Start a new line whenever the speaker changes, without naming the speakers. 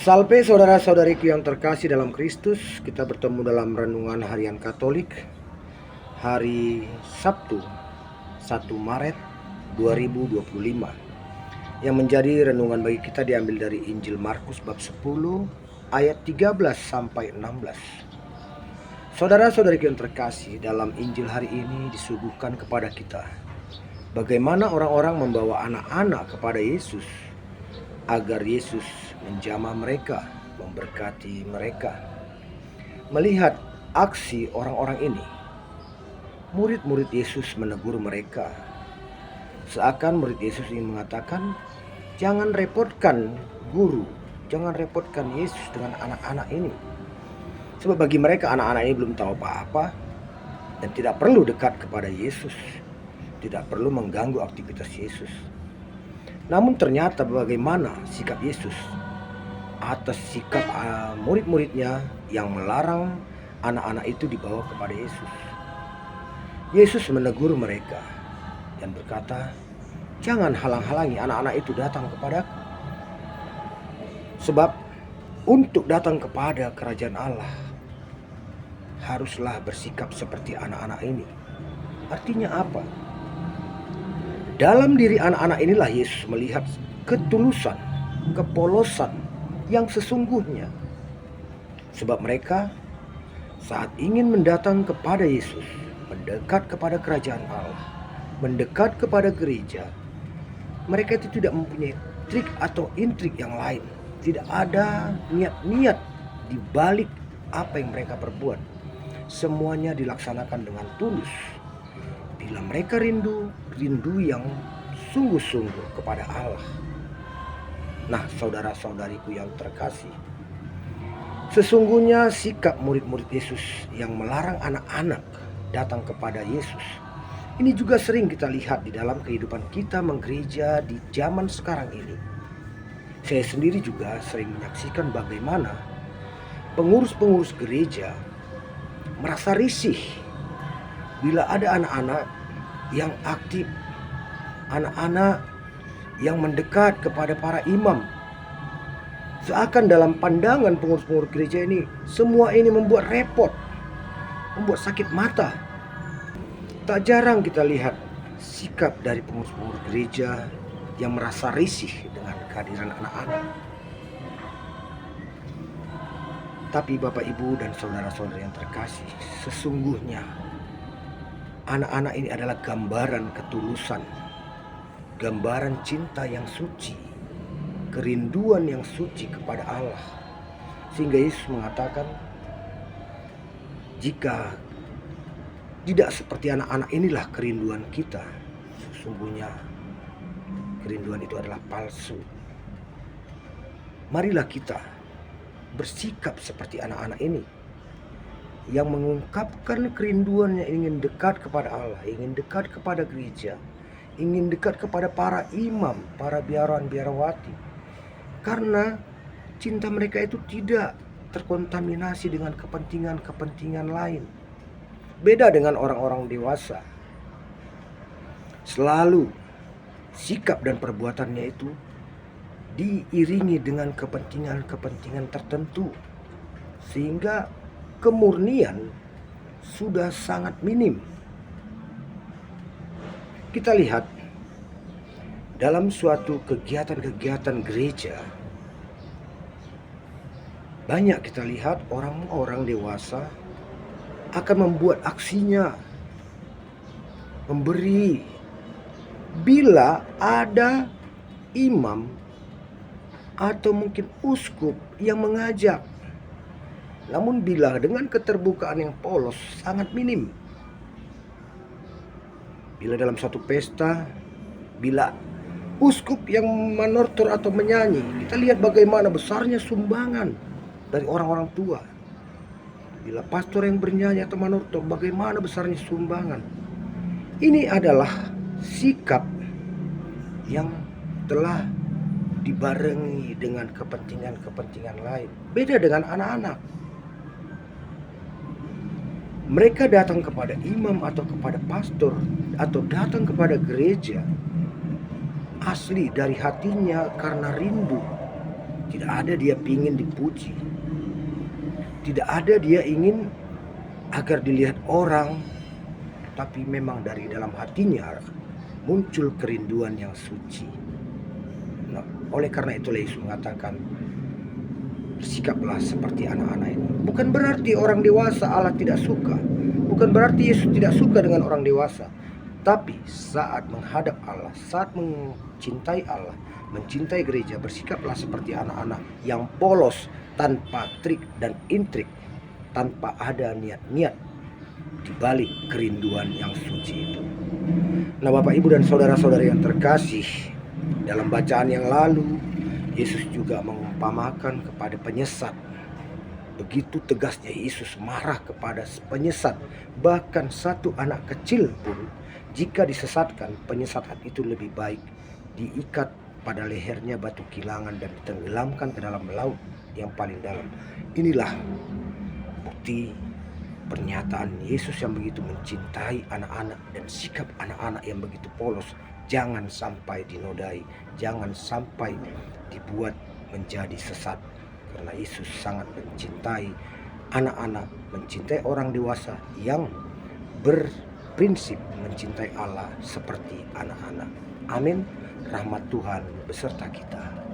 Salve saudara-saudariku yang terkasih dalam Kristus. Kita bertemu dalam renungan harian Katolik hari Sabtu 1 Maret 2025. Yang menjadi renungan bagi kita diambil dari Injil Markus bab 10 ayat 13 sampai 16. Saudara-saudariku yang terkasih, dalam Injil hari ini disuguhkan kepada kita bagaimana orang-orang membawa anak-anak kepada Yesus agar Yesus menjamah mereka, memberkati mereka. Melihat aksi orang-orang ini, murid-murid Yesus menegur mereka. Seakan murid Yesus ingin mengatakan, jangan repotkan guru, jangan repotkan Yesus dengan anak-anak ini. Sebab bagi mereka anak-anak ini belum tahu apa-apa dan tidak perlu dekat kepada Yesus, tidak perlu mengganggu aktivitas Yesus. Namun ternyata bagaimana sikap Yesus atas sikap murid-muridnya yang melarang anak-anak itu dibawa kepada Yesus. Yesus menegur mereka dan berkata, jangan halang-halangi anak-anak itu datang kepadaku. Sebab untuk datang kepada kerajaan Allah haruslah bersikap seperti anak-anak ini. Artinya apa? Dalam diri anak-anak inilah Yesus melihat ketulusan, kepolosan yang sesungguhnya. Sebab mereka saat ingin mendatang kepada Yesus, mendekat kepada kerajaan Allah, mendekat kepada gereja, mereka itu tidak mempunyai trik atau intrik yang lain. Tidak ada niat-niat di balik apa yang mereka perbuat. Semuanya dilaksanakan dengan tulus. Bila mereka rindu yang sungguh-sungguh kepada Allah. Nah, saudara-saudariku yang terkasih, sesungguhnya sikap murid-murid Yesus yang melarang anak-anak datang kepada Yesus, ini juga sering kita lihat di dalam kehidupan kita menggereja di zaman sekarang ini. Saya sendiri juga sering menyaksikan bagaimana pengurus-pengurus gereja merasa risih bila ada anak-anak yang aktif, anak-anak yang mendekat kepada para imam. Seakan dalam pandangan pengurus-pengurus gereja ini, semua ini membuat repot, membuat sakit mata. Tak jarang kita lihat sikap dari pengurus-pengurus gereja yang merasa risih dengan kehadiran anak-anak. Tapi Bapak, Ibu, dan saudara-saudara yang terkasih, sesungguhnya anak-anak ini adalah gambaran ketulusan, gambaran cinta yang suci, kerinduan yang suci kepada Allah. Sehingga Yesus mengatakan, jika tidak seperti anak-anak inilah kerinduan kita, sesungguhnya kerinduan itu adalah palsu. Marilah kita bersikap seperti anak-anak ini, yang mengungkapkan kerinduannya ingin dekat kepada Allah, ingin dekat kepada gereja, ingin dekat kepada para imam, para biarawan-biarawati. Karena cinta mereka itu tidak terkontaminasi dengan kepentingan-kepentingan lain. Beda dengan orang-orang dewasa. Selalu sikap dan perbuatannya itu diiringi dengan kepentingan-kepentingan tertentu, sehingga kemurnian sudah sangat minim. Kita lihat dalam suatu kegiatan-kegiatan gereja, banyak kita lihat orang-orang dewasa akan membuat aksinya, memberi. Bila ada imam atau mungkin uskup yang mengajak, namun bila dengan keterbukaan yang polos sangat minim. Bila dalam satu pesta, bila uskup yang manortor atau menyanyi, kita lihat bagaimana besarnya sumbangan dari orang-orang tua. Bila pastor yang bernyanyi atau manortor, bagaimana besarnya sumbangan. Ini adalah sikap yang telah dibarengi dengan kepentingan-kepentingan lain. Beda dengan anak-anak. Mereka datang kepada imam atau kepada pastor atau datang kepada gereja asli dari hatinya karena rindu Tidak ada dia ingin dipuji. Tidak ada dia ingin agar dilihat orang, tapi memang dari dalam hatinya muncul kerinduan yang suci. Nah, oleh karena itulah Yesus mengatakan, bersikaplah seperti anak-anak ini. Bukan berarti orang dewasa Allah tidak suka. Bukan berarti Yesus tidak suka dengan orang dewasa. Tapi saat menghadap Allah, saat mencintai Allah, mencintai gereja, bersikaplah seperti anak-anak yang polos, tanpa trik dan intrik, tanpa ada niat-niat di balik kerinduan yang suci itu. Nah, Bapak, Ibu, dan saudara-saudara yang terkasih, dalam bacaan yang lalu Yesus juga mengumpamakan kepada penyesat. Begitu tegasnya Yesus marah kepada penyesat. Bahkan satu anak kecil pun jika disesatkan, penyesatan itu lebih baik diikat pada lehernya batu kilangan dan ditenggelamkan ke dalam laut yang paling dalam. Inilah bukti pernyataan Yesus yang begitu mencintai anak-anak dan sikap anak-anak yang begitu polos. Jangan sampai dinodai, jangan sampai dibuat menjadi sesat. Karena Yesus sangat mencintai anak-anak, mencintai orang dewasa yang berprinsip mencintai Allah seperti anak-anak. Amin. Rahmat Tuhan beserta kita.